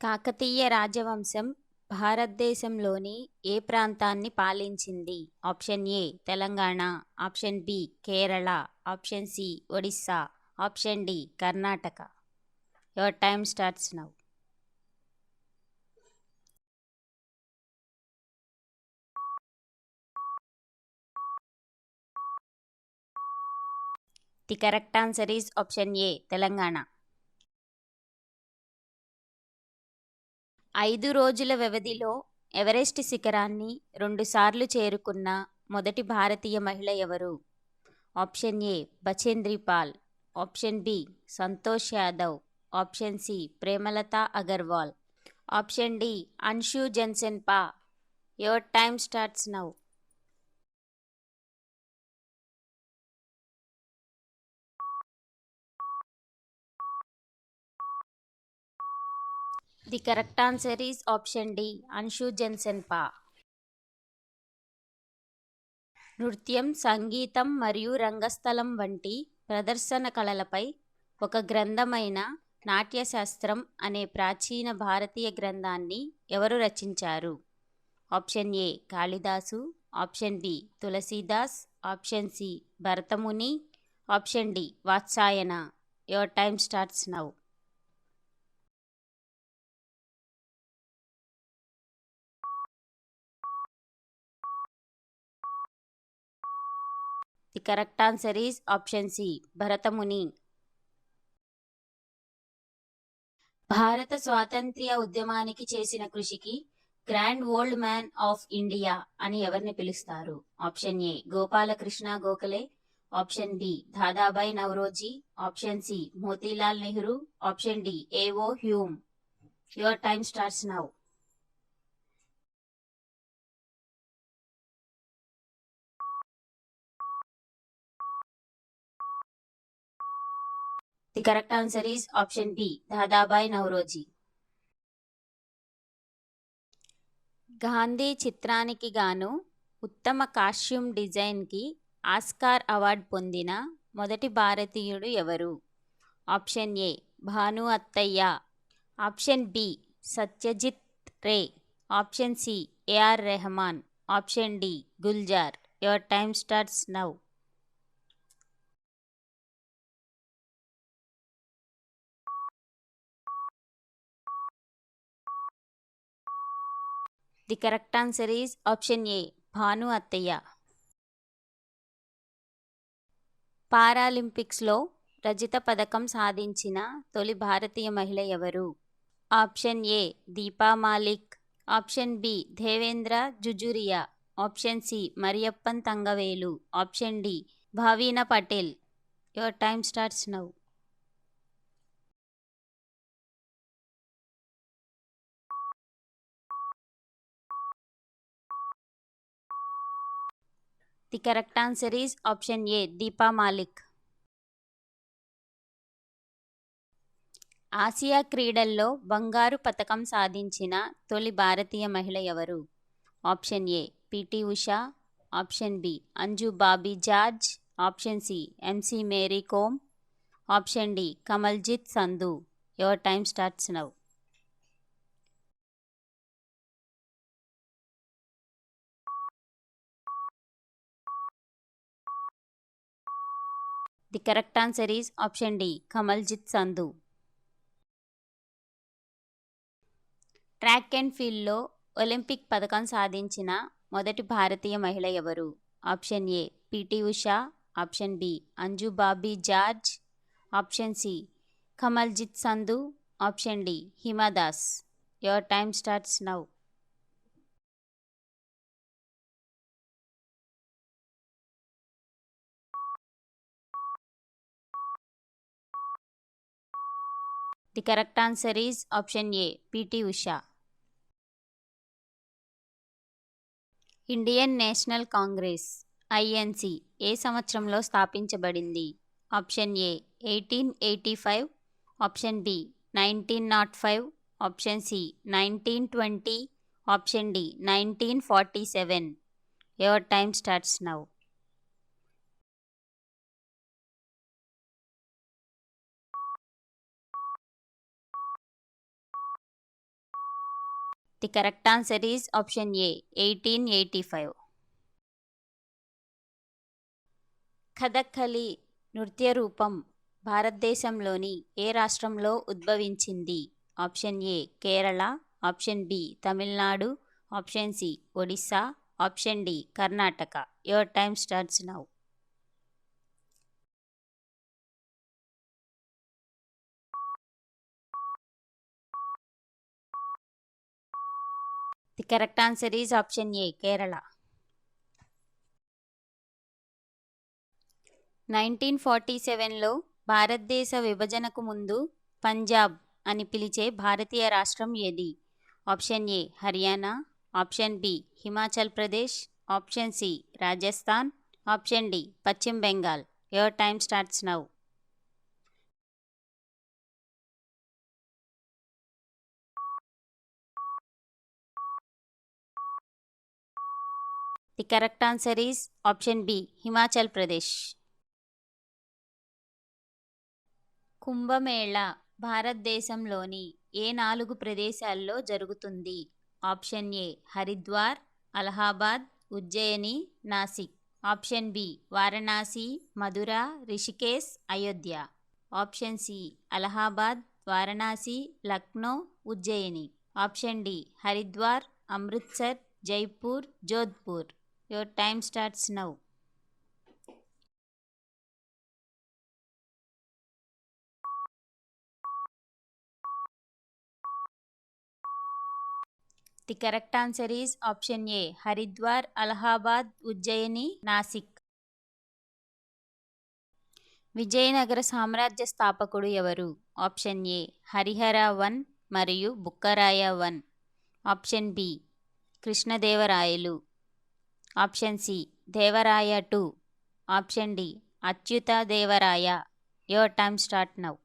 కాకతీయ రాజవంశం భారతదేశంలోని ఏ ప్రాంతాన్ని పాలించింది? Option A Telangana, option B Kerala, option C Odisha, option D Karnataka. Your time starts now. The correct answer is option A Telangana. 5 రోజుల వ్యవధిలో ఎవరెస్ట్ శిఖరాన్ని 2 సార్లు చేరుకున్న మొదటి భారతీయ మహిళ ఎవరు? Option A Bachendri Pal, option B Santosh Yadav, option C Premlata Agarwal, option D Anshu Jamsenpa. Your time starts now. The correct answer is option D Anshu Jamsenpa. నృత్యం, సంగీతం మరియు రంగస్థలం వంటి ప్రదర్శన కళలపై ఒక గ్రంథమైన నాట్యశాస్త్రం అనే ప్రాచీన భారతీయ గ్రంథాన్ని ఎవరు రచించారు? Option A Kalidasa, option B Tulsidas, option C Bharatamuni, option D Vatsyayana. Your time starts now. The correct answer is option C Bharatamuni. భారత స్వాతంత్ర్య ఉద్యమానికి చేసిన కృషికి grand old man of India అని ఎవరిని పిలుస్తారు? Option A Gopalakrishna Gokhale, option B Dadabhai Naoroji, option C Motilal Nehru, option D A O Hume. Your time starts now. The correct answer is option B Dadabhai Naoroji. Gandhi చిత్రానికి గాను ఉత్తమ కాస్ట్యూమ్ డిజైన్కి ఆస్కార్ అవార్డు పొందిన మొదటి భారతీయుడు ఎవరు? Option A Bhanu Athaiya, option B Satyajit Ray, option C A R Rahman, option D Gulzar. Your time starts now. The correct answer is option A Bhanu Athaiya. పారాలింపిక్స్లో రజత పథకం సాధించిన తొలి భారతీయ మహిళ ఎవరు? Option A Deepa Malik, option B Devendra Jhajharia, option C Mariyappan Thangavelu, option D Bhavina Patel. Your time starts now. The correct answer is option A Deepa Malik. Asia క్రీడల్లో బంగారు పతకం సాధించిన తొలి భారతీయ మహిళ ఎవరు? Option A P T Usha, option B Anju Bobby George, option C M C Mary Kom, option D Kamaljit Sandhu. Your time starts now. The correct answer is option D Kamaljit Sandhu. Track and ఫీల్డ్లో Olympic పథకం సాధించిన మొదటి భారతీయ మహిళ ఎవరు? Option A P T Usha, option B Anju Bobby George, option C Kamaljit Sandhu, option D Hima Das. Your time starts now. The correct answer is option A P T Usha. Indian National Congress INC ఏ సంవత్సరంలో స్థాపించబడింది? Option A 1885, option B 1905, option C 1920, option D 1947. Your time starts now. The correct answer is option A 1885. Kathakali నృత్య రూపం భారతదేశంలోని ఏ రాష్ట్రంలో ఉద్భవించింది? Option A Kerala, option B Tamil Nadu, option C Odisha, option D Karnataka. Your time starts now. The correct answer is option A Kerala. 1947లో భారతదేశ విభజనకు ముందు పంజాబ్ అని పిలిచే భారతీయ రాష్ట్రం ఏది? Option A Haryana, option B Himachal Pradesh, option C Rajasthan, option D పశ్చిమ Bengal. Your time starts now. The correct answer is option B Himachal Pradesh. Kumbh Mela భారతదేశంలోని ఏ 4 ప్రదేశాల్లో జరుగుతుంది? Option A Haridwar, Allahabad, Ujjain, Nashik. Option B Varanasi, Mathura, Rishikesh, Ayodhya. Option C Allahabad, Varanasi, Lucknow, Ujjain. Option D Haridwar, Amritsar, Jaipur, Jodhpur. Your time starts now. The correct answer is option A Haridwar, Allahabad, Ujjain, Nashik. Vijayanagara సామ్రాజ్య స్థాపకుడు ఎవరు? Option A Harihara 1 మరియు Bukkaraya 1, option B Krishnadevaraya, option C Devaraya 2, option D Achyuta Devaraya. Your time start now.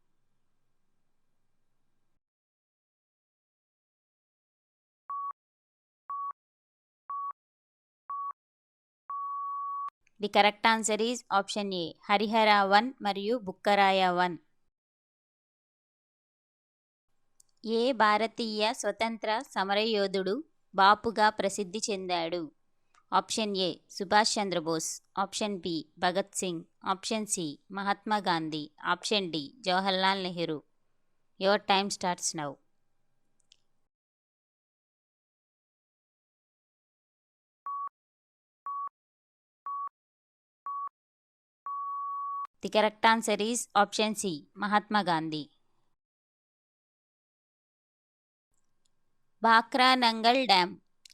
The correct answer is option A Harihara 1 మరియు బుక్కరాయ 1. ఏ భారతీయ స్వతంత్ర సమరయోధుడు బాపుగా ప్రసిద్ధి చెందాడు? Option A Subhash Chandra Bose, option B Bhagat Singh, option C Mahatma Gandhi, option D Jawaharlal Nehru. Your time starts now. The correct answer is option C Mahatma Gandhi. Bhakra Nangal dam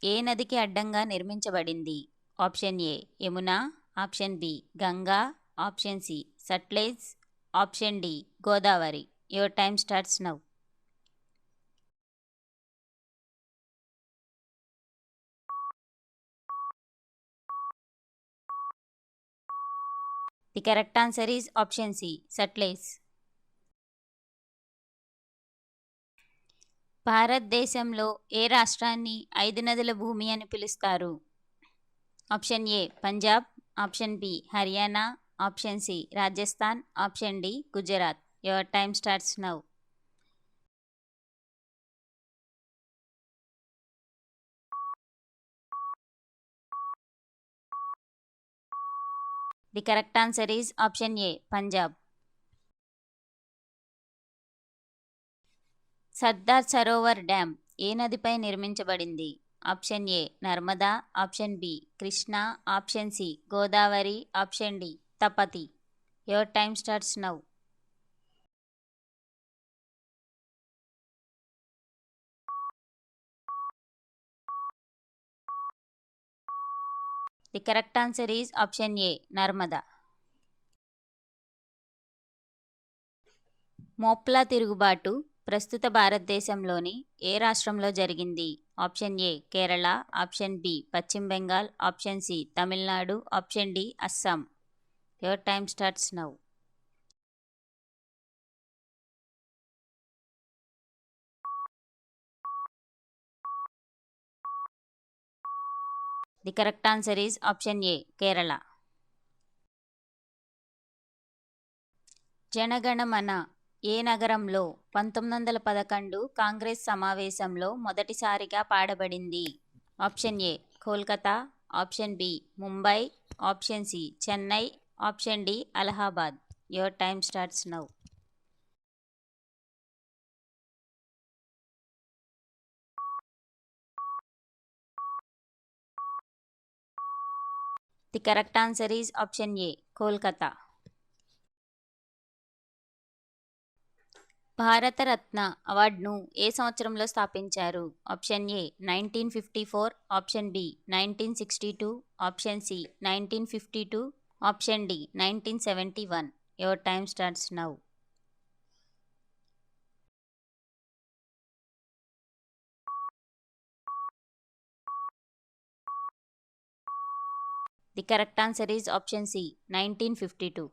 ఏ నదికి అడ్డంగా నిర్మించబడింది? Option A Yamuna, option B Ganga, option C Sutlej, option D Godavari. Your time starts now. The correct answer is option C Sutlej. భారతదేశంలో ఏ రాష్ట్రాన్ని 5 నదుల భూమి అని పిలుస్తారు? Option A Punjab, option B Haryana, option C Rajasthan, option D Gujarat. Your time starts now. The correct answer is option A Punjab. Sardar Sarovar dam ఏ నదిపై నిర్మించబడింది? Option A Narmada, option B Krishna, option C Godavari, option D Tapti. Your time starts now. The correct answer is option A Narmada. Moplah తిరుగుబాటు ప్రస్తుత భారతదేశంలోని ఏ రాష్ట్రంలో జరిగింది? Option A Kerala, option B పశ్చిమ Bengal, option C Tamil Nadu, option D Assam. Your time starts now. The correct answer is option A Kerala. Jana Gana Mana ఏ నగరంలో 1911 కాంగ్రెస్ సమావేశంలో మొదటిసారిగా పాడబడింది? Option A Kolkata, option B Mumbai, option C Chennai, option D Allahabad. Your time starts now. The correct answer is option A Kolkata. Bharat Ratna అవార్డును ఏ సంవత్సరంలో స్థాపించారు? Option A 1954, option B 1962, option C 1952, option D 1971. Your time starts now. The correct answer is option C 1952.